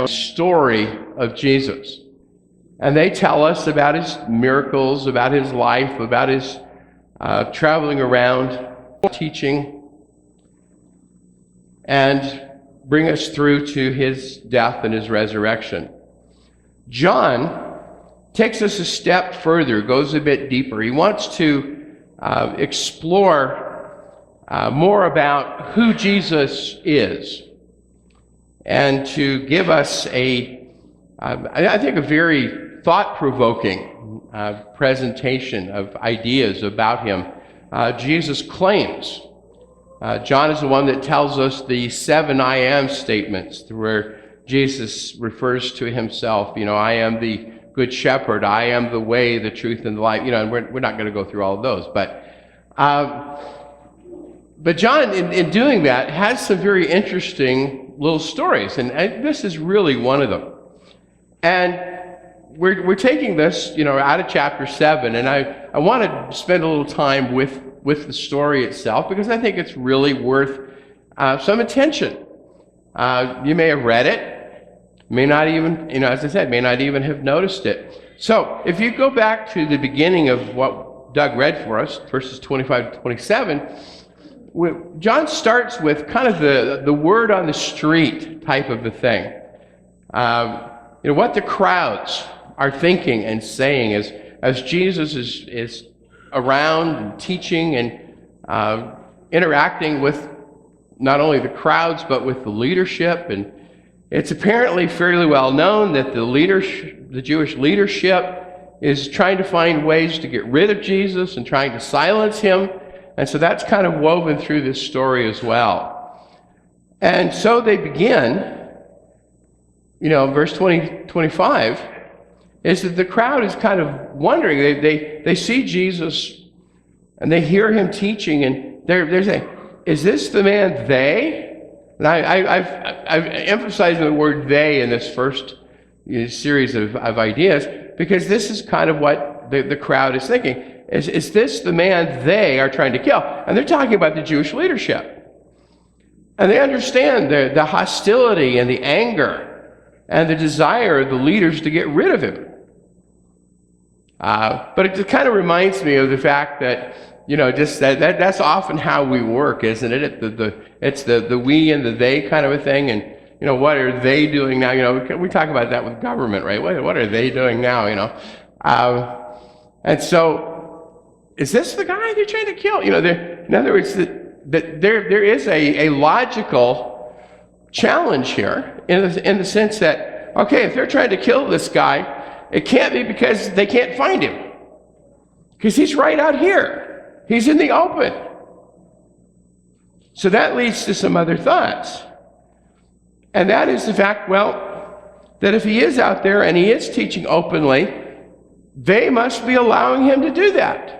story of Jesus. And they tell us about his miracles, about his life, about his traveling around, teaching, and bring us through to his death and his resurrection. John takes us a step further, goes a bit deeper. He wants to explore more about who Jesus is and to give us I think, a very thought-provoking presentation of ideas about him. Jesus claims. John is the one that tells us the 7 I am statements, where Jesus refers to himself. I am the good shepherd. I am the way, the truth, and the life. And we're not going to go through all of those. But John, in doing that, has some very interesting little stories, and this is really one of them. And we're taking this, out of chapter 7, and I want to spend a little time with the story itself, because I think it's really worth some attention. You may have read it, may not even, as I said, may not even have noticed it. So if you go back to the beginning of what Doug read for us, verses 25 to 27, John starts with kind of the word on the street type of a thing. What the crowds are thinking and saying as Jesus is around and teaching and interacting with not only the crowds but with the leadership. And it's apparently fairly well known that the Jewish leadership is trying to find ways to get rid of Jesus and trying to silence him. And so that's kind of woven through this story as well. And so they begin, verse 25, is that the crowd is kind of wondering. They see Jesus and they hear him teaching, and they're saying, is this the man they? And I've emphasized the word they in this first series of ideas, because this is kind of what the crowd is thinking. Is this the man they are trying to kill? And they're talking about the Jewish leadership. And they understand the hostility and the anger and the desire of the leaders to get rid of him. But it kind of reminds me of the fact that, just that's often how we work, isn't it? It's the we and the they kind of a thing. And, what are they doing now? We talk about that with government, right? What are they doing now, And so, is this the guy they're trying to kill? In other words, that there is a logical challenge here in the sense that, okay, if they're trying to kill this guy, it can't be because they can't find him, because he's right out here. He's in the open. So that leads to some other thoughts. And that is the fact, that if he is out there and he is teaching openly, they must be allowing him to do that.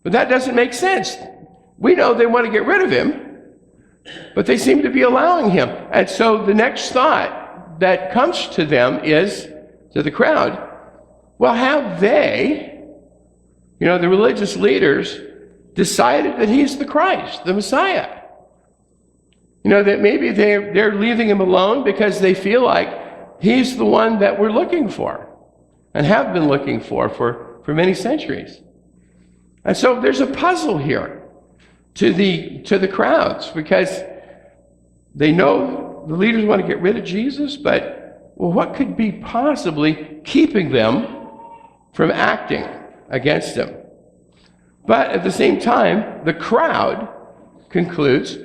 But that doesn't make sense. We know they want to get rid of him, but they seem to be allowing him. And so the next thought that comes to them is, to the crowd, have they, the religious leaders, decided that he's the Christ, the Messiah? That maybe they're leaving him alone because they feel like he's the one that we're looking for and have been looking for many centuries. And so there's a puzzle here to the crowds, because they know the leaders want to get rid of Jesus, but what could be possibly keeping them from acting against him? But at the same time, the crowd concludes,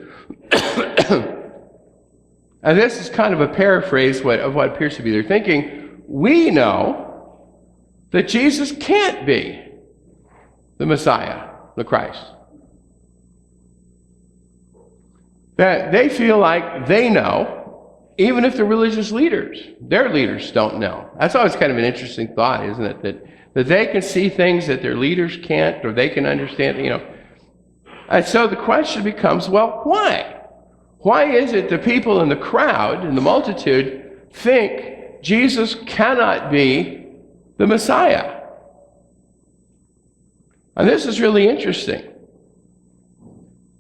and this is kind of a paraphrase of what appears to be their thinking, we know that Jesus can't be the Messiah, the Christ. That they feel like they know, even if the religious leaders, their leaders, don't know. That's always kind of an interesting thought, isn't it? That they can see things that their leaders can't, or they can understand, And so the question becomes, why? Why is it the people in the crowd, in the multitude, think Jesus cannot be the Messiah? And this is really interesting.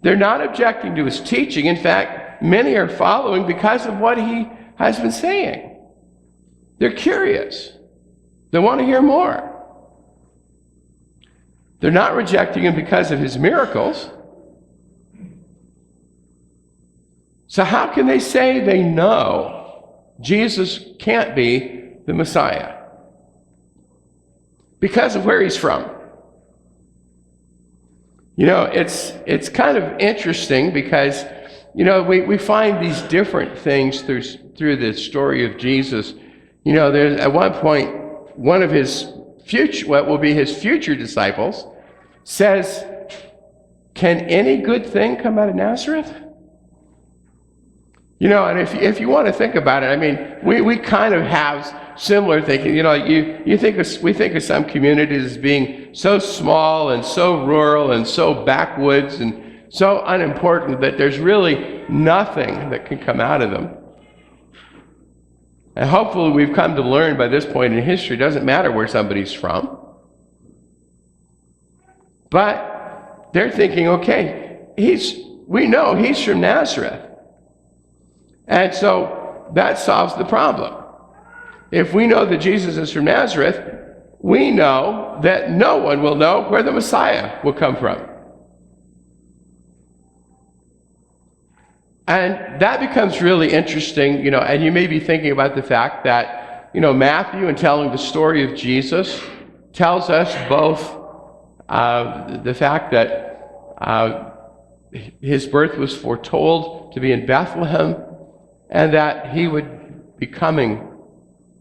They're not objecting to his teaching. In fact, many are following because of what he has been saying. They're curious. They want to hear more. They're not rejecting him because of his miracles. So how can they say they know Jesus can't be the Messiah? Because of where he's from. You know, it's kind of interesting because, you know, we find these different things through the story of Jesus. You know, there's at one point, one of his future, what will be his future disciples, says, "Can any good thing come out of Nazareth?" You know, and if you want to think about it, I mean, we kind of have similar thinking. You know, we think of some communities as being so small and so rural and so backwoods and so unimportant that there's really nothing that can come out of them. And hopefully we've come to learn by this point in history, it doesn't matter where somebody's from. But they're thinking, okay, we know he's from Nazareth. And so that solves the problem. If we know that Jesus is from Nazareth, we know that no one will know where the Messiah will come from. And that becomes really interesting, you know, and you may be thinking about the fact that, you know, Matthew, in telling the story of Jesus, tells us both the fact that his birth was foretold to be in Bethlehem and that he would be coming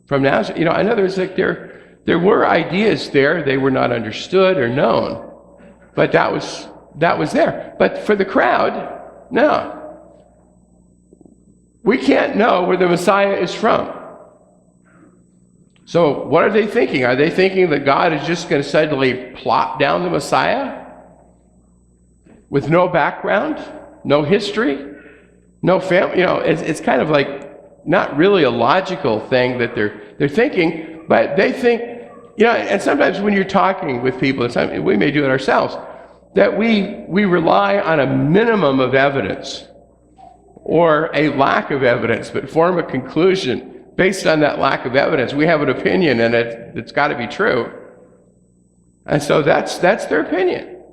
from Nazareth. You know, in other words, like there were ideas there. They were not understood or known, but that was there. But for the crowd, no. We can't know where the Messiah is from. So what are they thinking? Are they thinking that God is just going to suddenly plop down the Messiah with no background, no history, no family? You know, it's kind of like not really a logical thing that they're thinking, but they think, you know, and sometimes when you're talking with people, and we may do it ourselves, that we rely on a minimum of evidence or a lack of evidence, but form a conclusion based on that lack of evidence. We have an opinion, and it's got to be true. And so that's their opinion.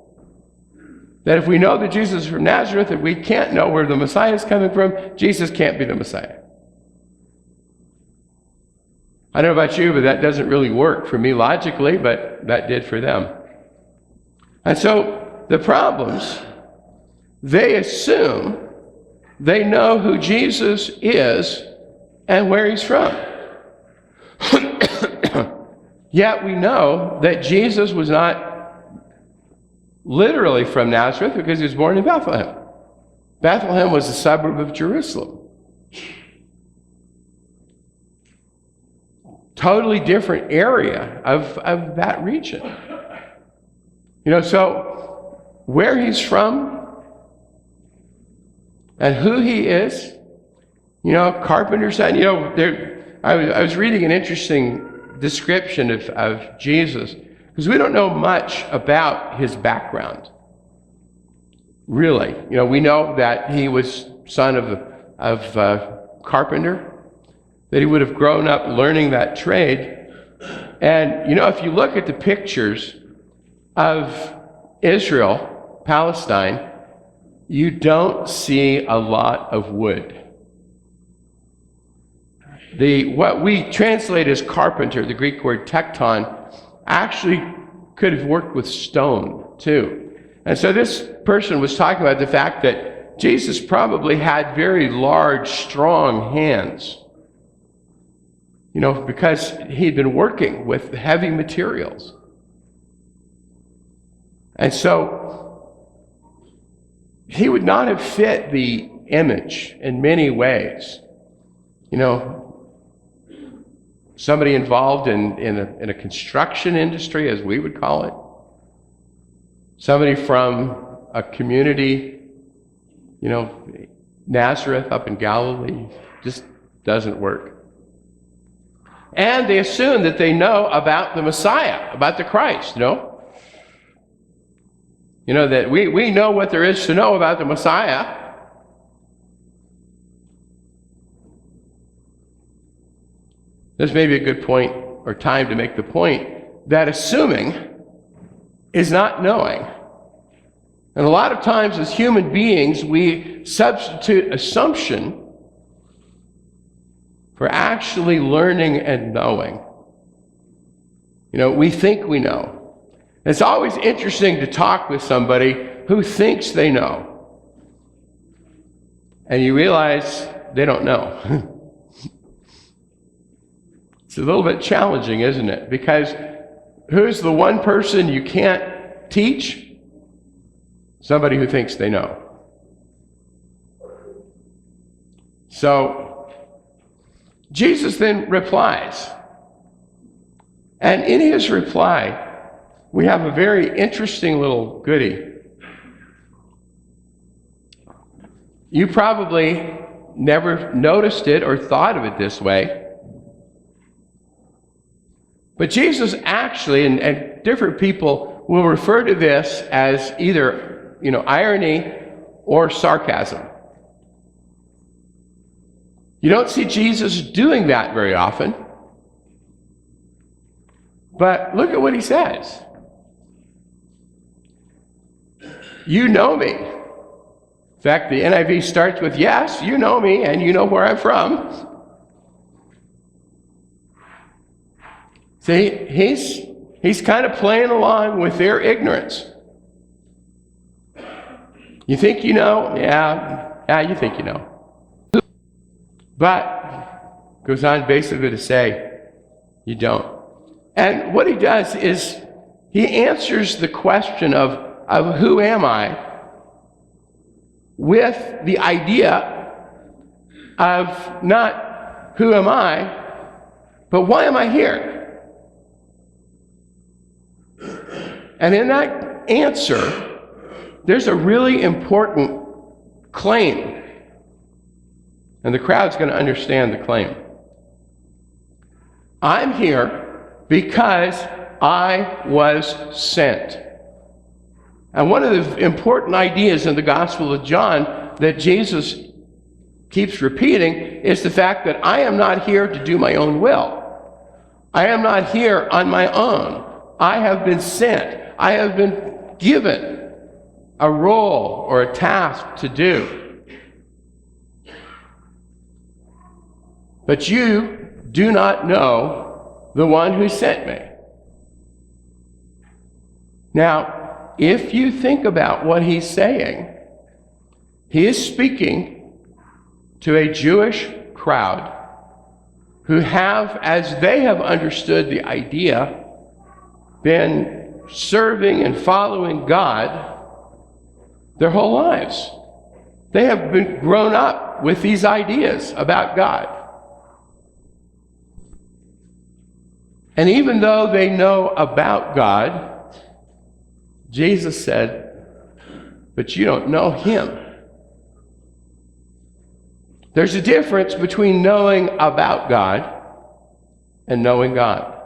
That if we know that Jesus is from Nazareth, that we can't know where the Messiah is coming from, Jesus can't be the Messiah. I don't know about you, but that doesn't really work for me logically, but that did for them. And so the problems, they assume they know who Jesus is and where he's from. Yet we know that Jesus was not literally from Nazareth because he was born in Bethlehem. Bethlehem was a suburb of Jerusalem. Totally different area of that region. You know, so where he's from and who he is, you know, carpenter son, you know, I was reading an interesting description of Jesus, because we don't know much about his background, really. You know, we know that he was son of a carpenter, that he would have grown up learning that trade. And, you know, if you look at the pictures of Israel, Palestine, you don't see a lot of wood. What we translate as carpenter, the Greek word tekton, actually could have worked with stone too. And so this person was talking about the fact that Jesus probably had very large, strong hands. You know, because he'd been working with heavy materials. And so he would not have fit the image in many ways. You know, somebody involved in a construction industry, as we would call it. Somebody from a community, you know, Nazareth up in Galilee, just doesn't work. And they assume that they know about the Messiah, about the Christ, you know? You know, that we know what there is to know about the Messiah. This may be a good point or time to make the point that assuming is not knowing. And a lot of times as human beings, we substitute assumption for actually learning and knowing. We think we know. It's always interesting to talk with somebody who thinks they know. And you realize they don't know. It's a little bit challenging, isn't it? Because who's the one person you can't teach? Somebody who thinks they know. So, Jesus then replies. And in his reply, we have a very interesting little goodie. You probably never noticed it or thought of it this way. But Jesus actually, and different people will refer to this as either irony or sarcasm. You don't see Jesus doing that very often. But look at what he says. You know me. In fact, the NIV starts with, yes, you know me, and you know where I'm from. See, he's kind of playing along with their ignorance. You think you know? Yeah, you think you know. But goes on basically to say, you don't. And what he does is he answers the question of who am I with the idea of not who am I, but why am I here? And in that answer, there's a really important claim. And the crowd's going to understand the claim. I'm here because I was sent. And one of the important ideas in the Gospel of John that Jesus keeps repeating is the fact that I am not here to do my own will. I am not here on my own. I have been sent. I have been given a role or a task to do. But you do not know the one who sent me. Now, if you think about what he's saying, he is speaking to a Jewish crowd who have, as they have understood the idea, been serving and following God their whole lives. They have been grown up with these ideas about God. And even though they know about God, Jesus said, but you don't know him. There's a difference between knowing about God and knowing God.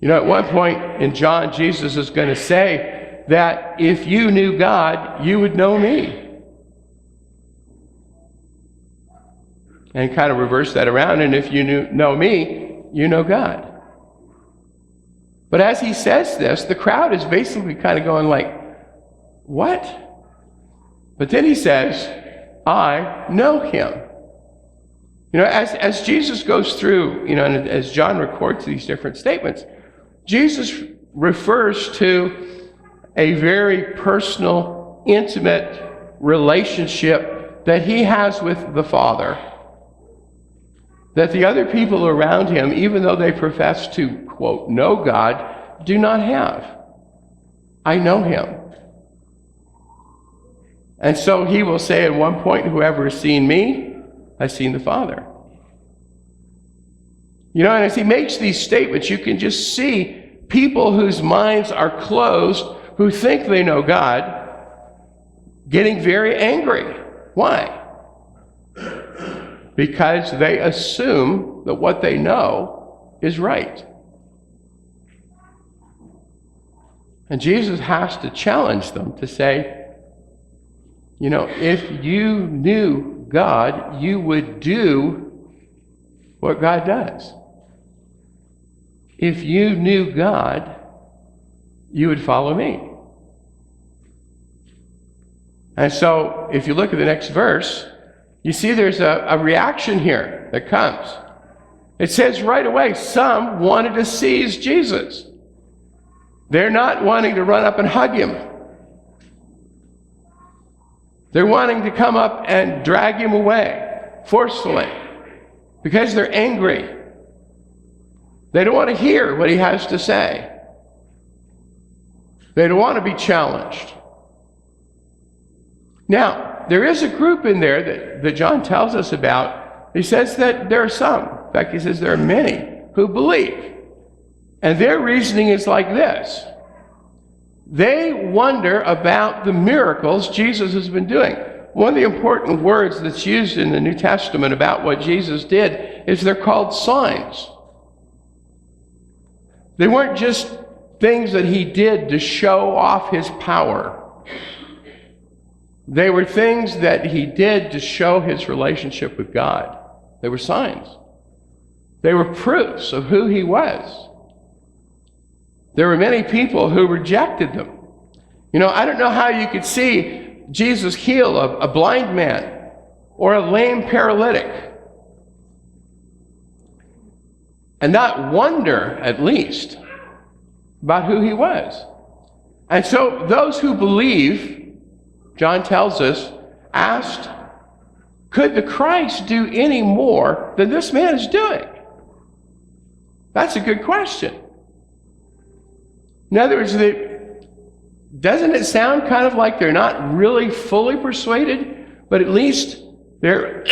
At one point in John, Jesus is going to say that if you knew God, you would know me. And kind of reverse that around, and if you know me, you know God. But as he says this, the crowd is basically kind of going like, what? But then he says, I know him. As Jesus goes through, and as John records these different statements, Jesus refers to a very personal, intimate relationship that he has with the Father, that the other people around him, even though they profess to, quote, know God, do not have. I know him. And so he will say at one point, whoever has seen me, has seen the Father. And as he makes these statements, you can just see people whose minds are closed, who think they know God, getting very angry. Why? Because they assume that what they know is right. And Jesus has to challenge them to say, if you knew God, you would do what God does. If you knew God, you would follow me. And so, if you look at the next verse, you see there's a reaction here that comes. It says right away, some wanted to seize Jesus. They're not wanting to run up and hug him. They're wanting to come up and drag him away forcefully because they're angry. They don't want to hear what he has to say. They don't want to be challenged. Now, there is a group in there that John tells us about. He says that there are some. In fact, he says there are many who believe. And their reasoning is like this. They wonder about the miracles Jesus has been doing. One of the important words that's used in the New Testament about what Jesus did is they're called signs. They weren't just things that he did to show off his power. They were things that he did to show his relationship with God. They were signs. They were proofs of who he was. There were many people who rejected them. You know, I don't know how you could see Jesus heal a blind man or a lame paralytic and not wonder, at least, about who he was. And so those who believe, John tells us, asked, could the Christ do any more than this man is doing? That's a good question. In other words, doesn't it sound kind of like they're not really fully persuaded, but at least they're,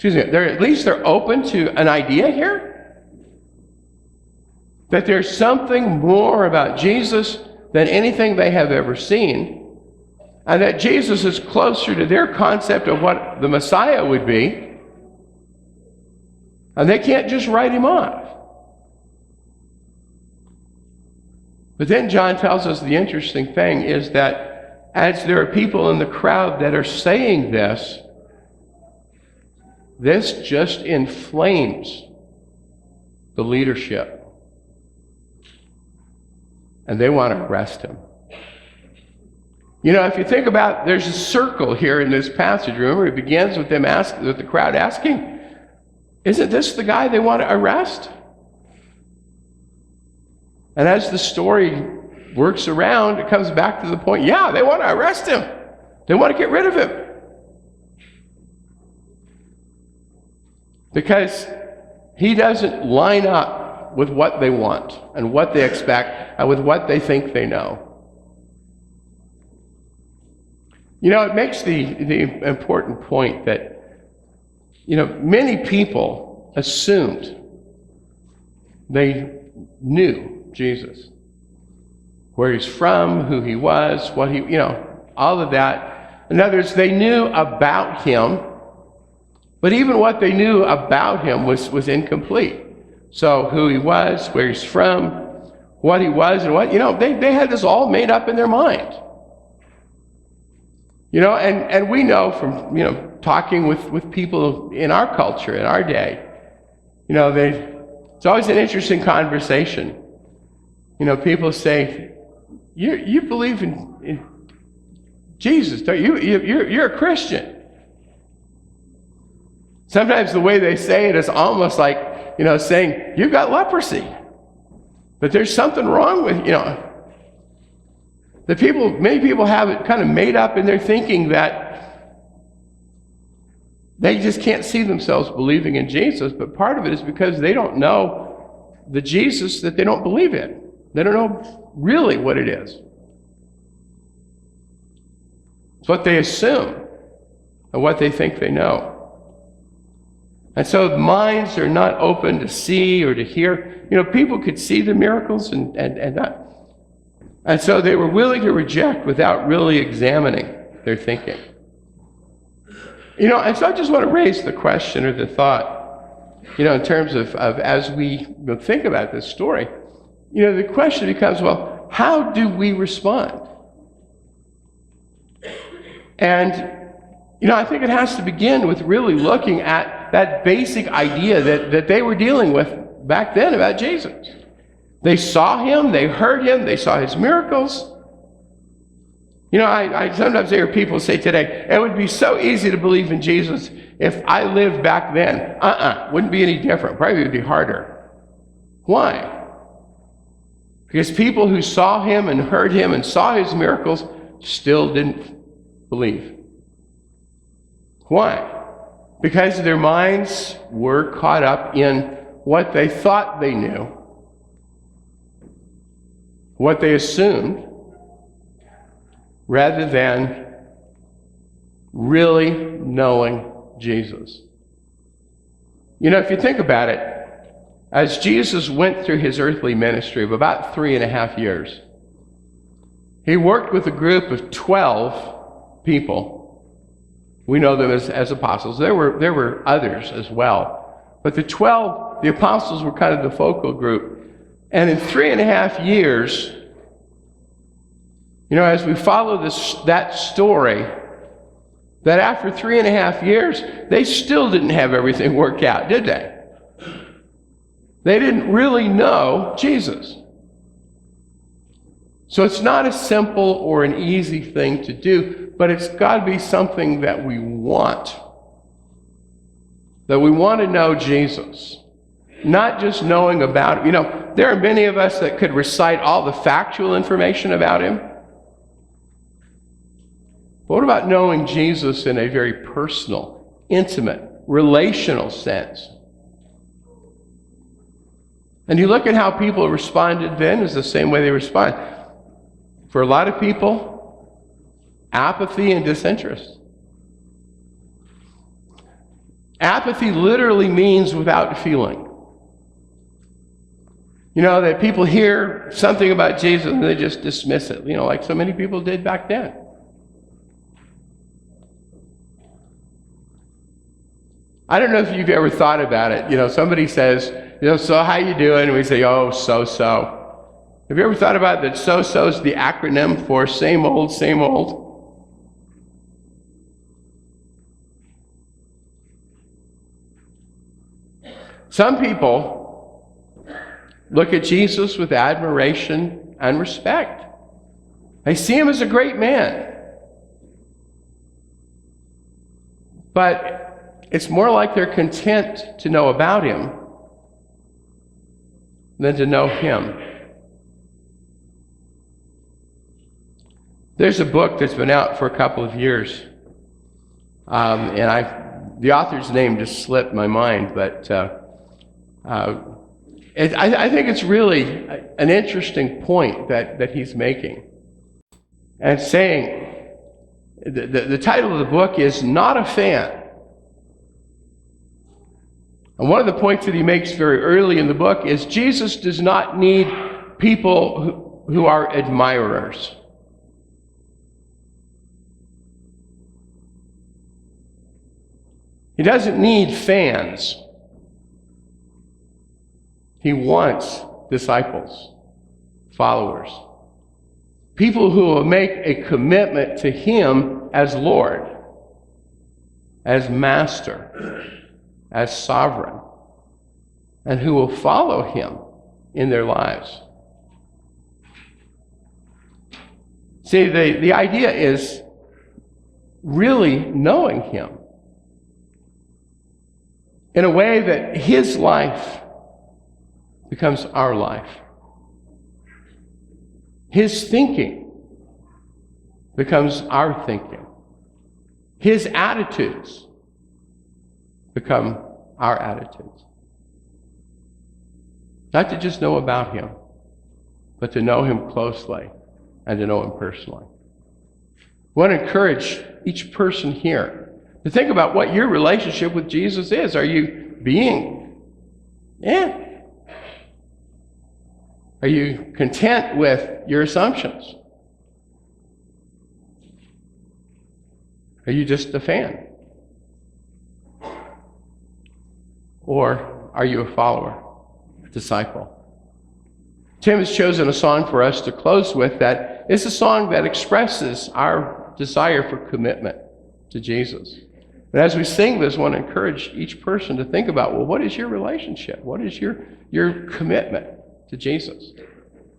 they're open to an idea here? That there's something more about Jesus than anything they have ever seen, and that Jesus is closer to their concept of what the Messiah would be, and they can't just write him off. But then John tells us the interesting thing is that as there are people in the crowd that are saying this just inflames the leadership. And they want to arrest him. You know, if you think about, there's a circle here in this passage. Remember, it begins with with the crowd asking, isn't this the guy they want to arrest? And as the story works around, it comes back to the point, yeah, they want to arrest him. They want to get rid of him. Because he doesn't line up with what they want and what they expect and with what they think they know. You know, it makes the important point that, you know, many people assumed they knew Jesus, where he's from, who he was, what he, you know, all of that. In other words, they knew about him, but even what they knew about him was incomplete. So who he was, where he's from, what he was, and what, you know, they had this all made up in their mind. You know, and we know from, you know, talking with people in our culture, in our day, you know, it's always an interesting conversation. You know, people say, you believe in Jesus, don't you? You're a Christian. Sometimes the way they say it is almost like, you know, saying, you've got leprosy. But there's something wrong with, you know. Many people have it kind of made up in their thinking that they just can't see themselves believing in Jesus, but part of it is because they don't know the Jesus that they don't believe in. They don't know really what it is. It's what they assume and what they think they know. And so the minds are not open to see or to hear. You know, people could see the miracles and not. And so they were willing to reject without really examining their thinking. You know, and so I just want to raise the question or the thought, you know, in terms of as we think about this story, you know, the question becomes, well, how do we respond? And, you know, I think it has to begin with really looking at that basic idea that they were dealing with back then about Jesus. They saw him, they heard him, they saw his miracles. You know, I sometimes hear people say today, it would be so easy to believe in Jesus if I lived back then. Wouldn't be any different. Probably would be harder. Why? Because people who saw him and heard him and saw his miracles still didn't believe. Why? Because their minds were caught up in what they thought they knew, what they assumed, rather than really knowing Jesus. You know, if you think about it, as Jesus went through his earthly ministry of about 3.5 years, he worked with a group of 12 people. We know them as apostles. There were others as well. But the apostles were kind of the focal group. And in 3.5 years, you know, as we follow that story, that after 3.5 years, they still didn't have everything worked out, did they? They didn't really know Jesus. So it's not a simple or an easy thing to do, but it's got to be something that we want. That we want to know Jesus. Not just knowing about him. You know, there are many of us that could recite all the factual information about him. But what about knowing Jesus in a very personal, intimate, relational sense? And you look at how people responded then is the same way they respond. For a lot of people, apathy and disinterest. Apathy literally means without feeling. You know, that people hear something about Jesus and they just dismiss it, you know, like so many people did back then. I don't know if you've ever thought about it. You know, somebody says, you know, so how you doing? And we say, oh, so-so. Have you ever thought about that so-so is the acronym for same old, same old? Some people look at Jesus with admiration and respect. They see him as a great man. But it's more like they're content to know about him than to know him. There's a book that's been out for a couple of years, and the author's name just slipped my mind, but I think it's really an interesting point that he's making. And saying, the title of the book is Not a Fan. And one of the points that he makes very early in the book is Jesus does not need people who are admirers. He doesn't need fans. He wants disciples, followers, people who will make a commitment to him as Lord, as Master, as Sovereign, and who will follow him in their lives. See, the idea is really knowing him in a way that his life becomes our life. His thinking becomes our thinking. His attitudes become our attitudes. Not to just know about him, but to know him closely and to know him personally. I want to encourage each person here to think about what your relationship with Jesus is. Are you being? Yeah. Are you content with your assumptions? Are you just a fan? Or are you a follower, a disciple? Tim has chosen a song for us to close with that is a song that expresses our desire for commitment to Jesus. And as we sing this, I want to encourage each person to think about, well, what is your relationship? What is your commitment to Jesus?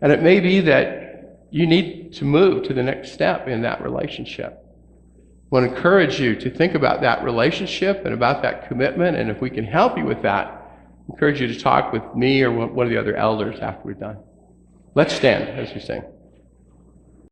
And it may be that you need to move to the next step in that relationship. I want to encourage you to think about that relationship and about that commitment, and if we can help you with that, I encourage you to talk with me or one of the other elders after we're done. Let's stand as we sing.